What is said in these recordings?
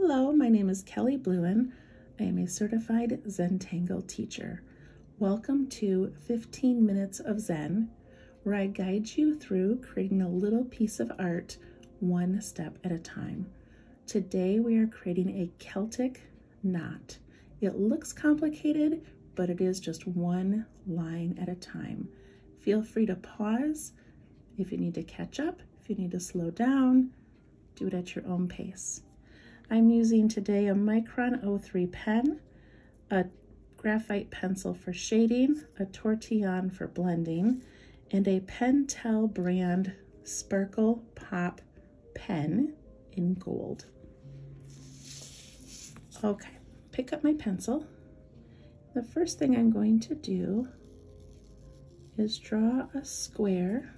Hello, my name is Kelly Bluen. I am a certified Zentangle teacher. Welcome to 15 Minutes of Zen, where I guide you through creating a little piece of art one step at a time. Today we are creating a Celtic knot. It looks complicated, but it is just one line at a time. Feel free to pause if you need to catch up, if you need to slow down, do it at your own pace. I'm using today a Micron 03 pen, a graphite pencil for shading, a tortillon for blending, and a Pentel brand Sparkle Pop pen in gold. Okay, pick up my pencil. The first thing I'm going to do is draw a square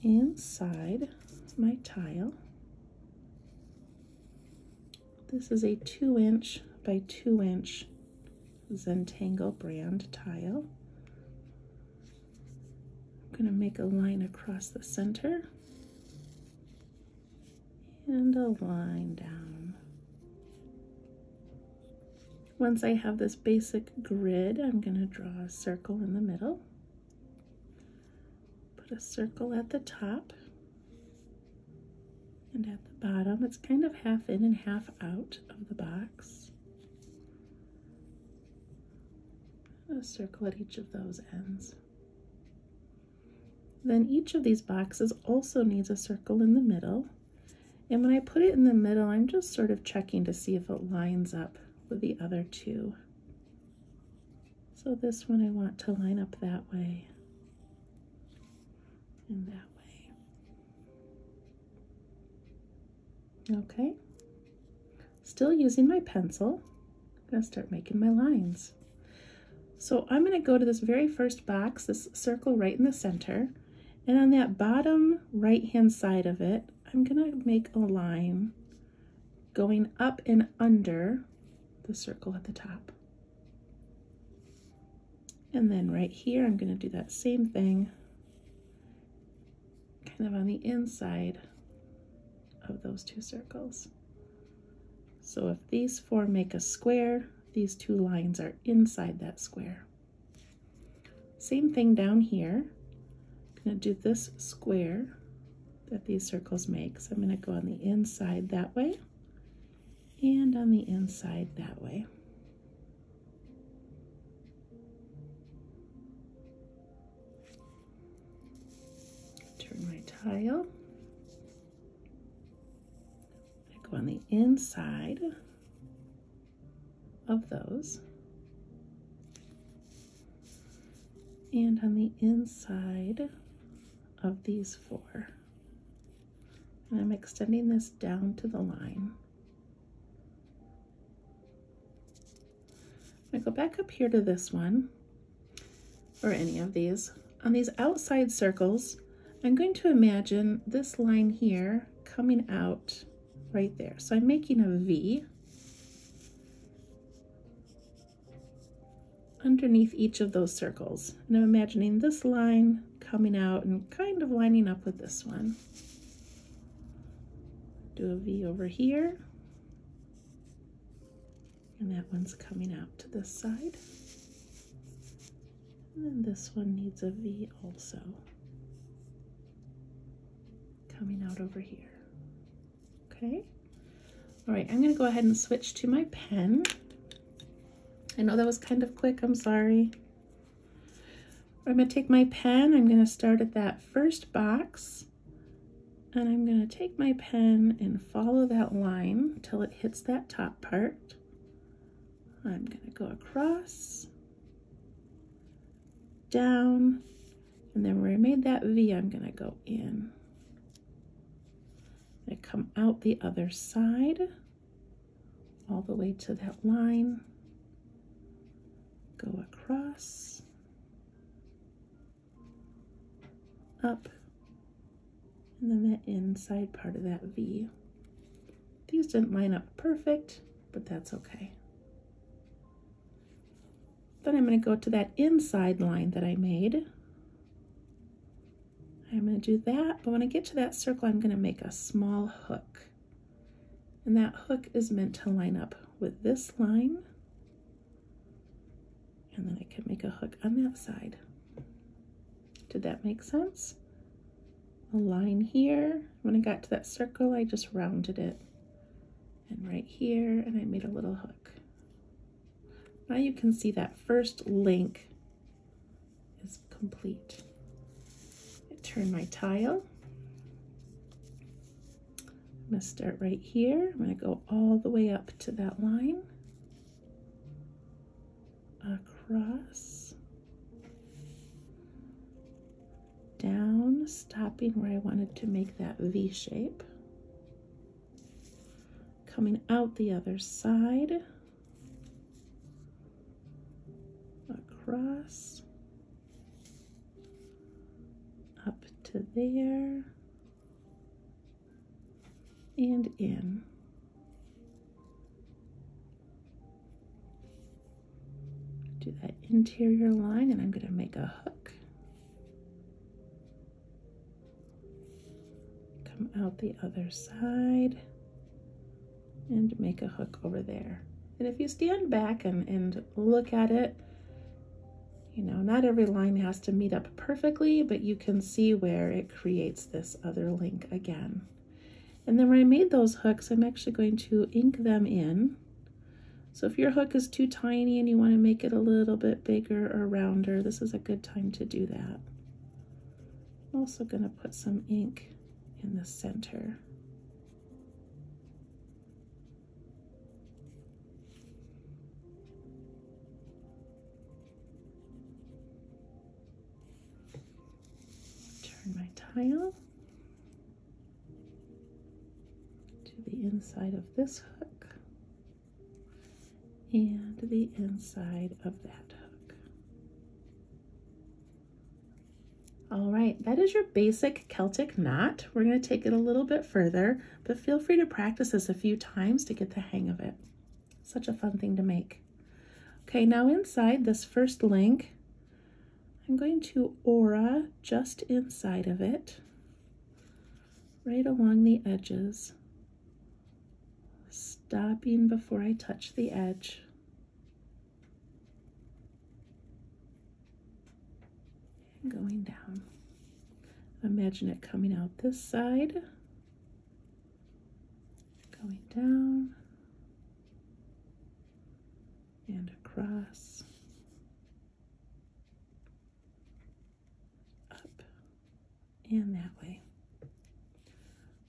inside my tile. This is a 2" by 2" Zentangle brand tile. I'm going to make a line across the center and a line down. Once I have this basic grid, I'm going to draw a circle in the middle. Put a circle at the top and at the bottom. It's kind of half in and half out of the box. A circle at each of those ends. Then each of these boxes also needs a circle in the middle. And when I put it in the middle, I'm just sort of checking to see if it lines up with the other two. So this one I want to line up that way and that way. Okay, still using my pencil, I'm going to start making my lines. So I'm going to go to this very first box, this circle right in the center, and on that bottom right-hand side of it, I'm going to make a line going up and under the circle at the top. And then right here, I'm going to do that same thing, kind of on the inside of those two circles. So if these four make a square, these two lines are inside that square. Same thing down here. I'm going to do this square that these circles make. So I'm going to go on the inside that way and on the inside that way. Turn my tile. Go on the inside of those and on the inside of these four. And I'm extending this down to the line. I go back up here to this one, or any of these. On these outside circles, I'm going to imagine this line here coming out right there. So I'm making a V underneath each of those circles. And I'm imagining this line coming out and kind of lining up with this one. Do a V over here. And that one's coming out to this side. And then this one needs a V also. Coming out over here. Okay. All right, I'm going to go ahead and switch to my pen. I know that was kind of quick, I'm sorry. I'm going to take my pen, I'm going to start at that first box, and I'm going to take my pen and follow that line until it hits that top part. I'm going to go across, down, and then where I made that V, I'm going to go in. I come out the other side, all the way to that line, go across, up, and then the inside part of that V. These didn't line up perfect, but that's okay. Then I'm going to go to that inside line that I made. I'm going to do that, but when I get to that circle, I'm going to make a small hook. And that hook is meant to line up with this line. And then I can make a hook on that side. Did that make sense? A line here. When I got to that circle, I just rounded it. And right here, and I made a little hook. Now you can see that first link is complete. I turn my tile. I'm going to start right here. I'm going to go all the way up to that line. Across. Down, stopping where I wanted to make that V shape. Coming out the other side. Across. Up to there. And in. Do that interior line, and I'm going to make a hook. Come out the other side and make a hook over there. And if you stand back and look at it, you know, not every line has to meet up perfectly, but you can see where it creates this other link again. And then when I made those hooks, I'm actually going to ink them in. So if your hook is too tiny and you want to make it a little bit bigger or rounder, this is a good time to do that. I'm also going to put some ink in the center. Turn my tile to the inside of this hook and the inside of that hook. All right, that is your basic Celtic knot. We're going to take it a little bit further, but feel free to practice this a few times to get the hang of it. Such a fun thing to make. Okay, now inside this first link, I'm going to aura just inside of it, right along the edges, stopping before I touch the edge. And going down. Imagine it coming out this side, going down, and across, up, and that way. I'm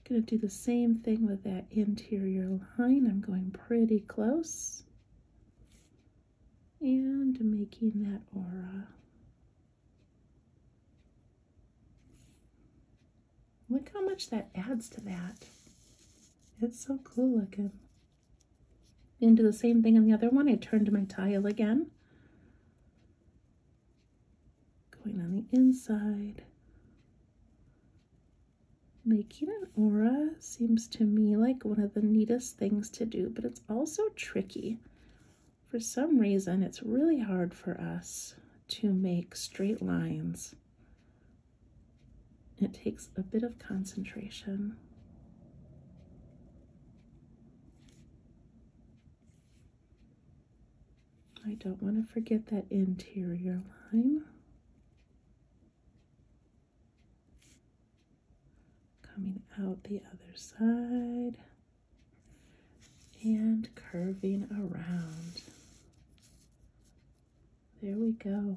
going to do the same thing with that interior line. I'm going pretty close and making that aura. Look how much that adds to that. It's so cool looking. And do the same thing on the other one. I turned my tile again. Going on the inside. Making an aura seems to me like one of the neatest things to do, but it's also tricky. For some reason, it's really hard for us to make straight lines. It takes a bit of concentration. I don't want to forget that interior line. Coming out the other side and curving around. There we go.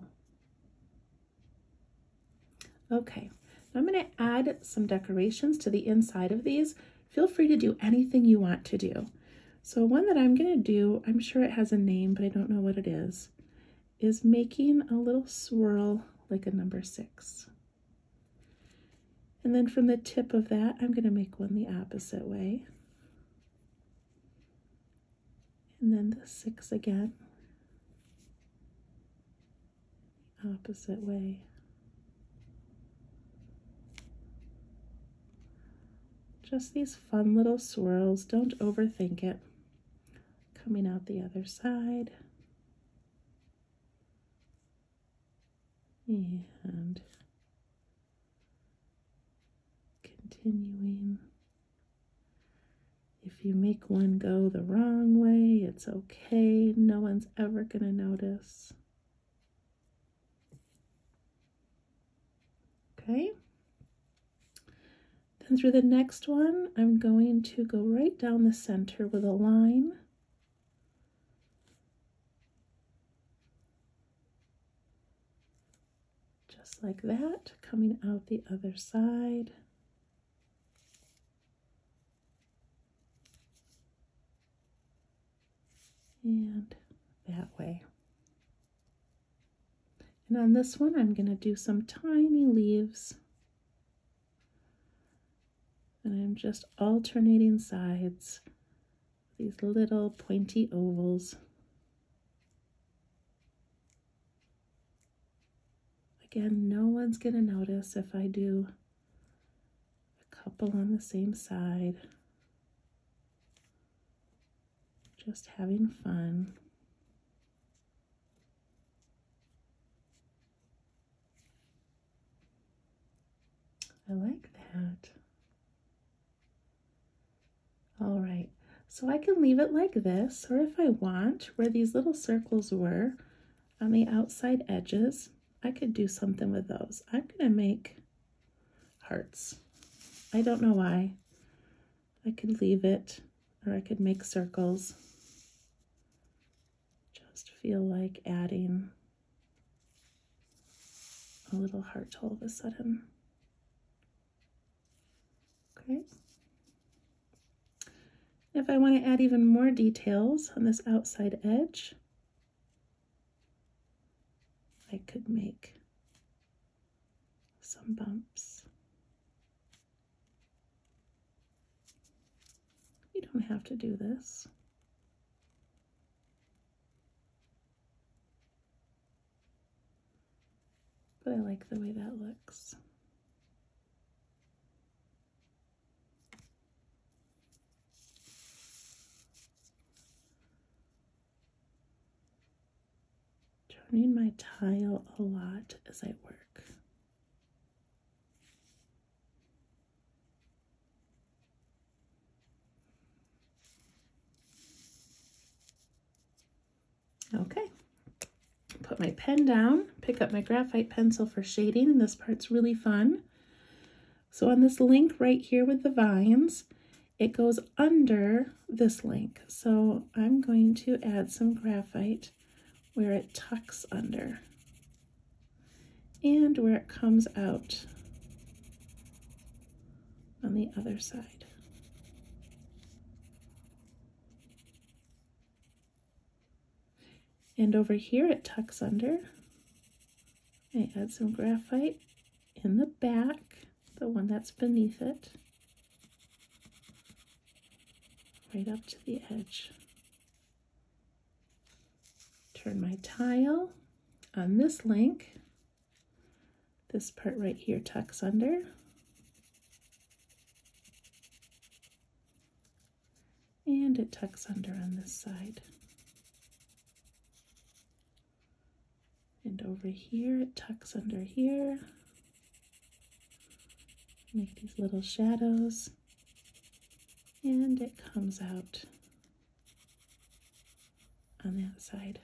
Okay, I'm going to add some decorations to the inside of these. Feel free to do anything you want to do. So one that I'm going to do, I'm sure it has a name, but I don't know what it is making a little swirl like a number 6. And then from the tip of that, I'm going to make one the opposite way. And then the 6 again. Opposite way. Just these fun little swirls. Don't overthink it. Coming out the other side. And continuing. If If you make one go the wrong way, it's okay. No one's ever going to notice. Okay. Then through the next one, I'm going to go right down the center with a line. Just like that, coming out the other side. And that way. And on this one, I'm going to do some tiny leaves. And I'm just alternating sides, these little pointy ovals. Again, no one's going to notice if I do a couple on the same side. Just having fun. I like that. All right, so I can leave it like this, or if I want, where these little circles were on the outside edges, I could do something with those. I'm going to make hearts. I don't know why. I could leave it, or I could make circles. Just feel like adding a little heart all of a sudden. Okay. If I want to add even more details on this outside edge, I could make some bumps. You don't have to do this. But I like the way that looks. Turning my tile a lot as I work. Okay, put my pen down, pick up my graphite pencil for shading, and this part's really fun. So on this link right here with the vines, it goes under this link. So I'm going to add some graphite where it tucks under and where it comes out on the other side. And over here it tucks under. I add some graphite in the back, the one that's beneath it, right up to the edge. Turn my tile on this link. This part right here tucks under. And it tucks under on this side. And over here, it tucks under here. Make these little shadows. And it comes out on that side.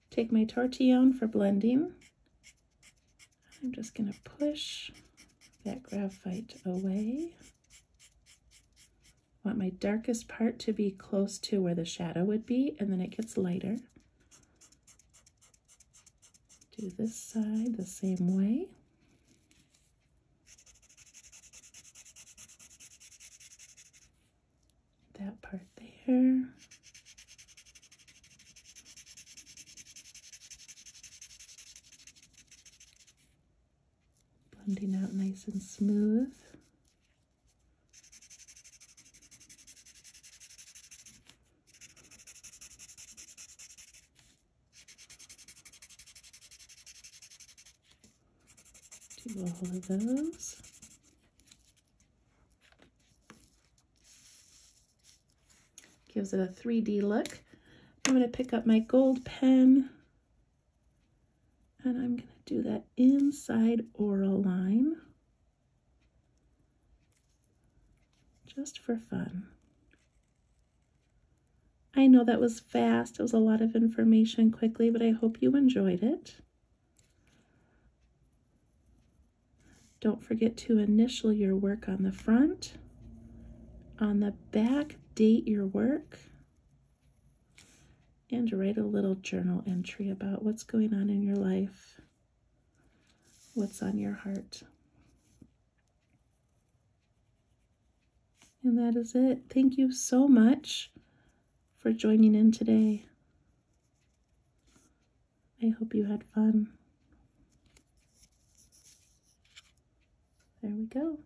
Take my tortillon for blending. I'm just going to push that graphite away. I want my darkest part to be close to where the shadow would be, and then it gets lighter. Do this side the same way. That part there. Blending out nice and smooth. Do all of those. Gives it a 3D look. I'm going to pick up my gold pen and I'm going to do that inside oral line. just for fun. I know that was fast. It was a lot of information quickly, but I hope you enjoyed it. Don't forget to initial your work on the front. On the back, date your work. And write a little journal entry about what's going on in your life, what's on your heart. And that is it. Thank you so much for joining in today. I hope you had fun. There we go.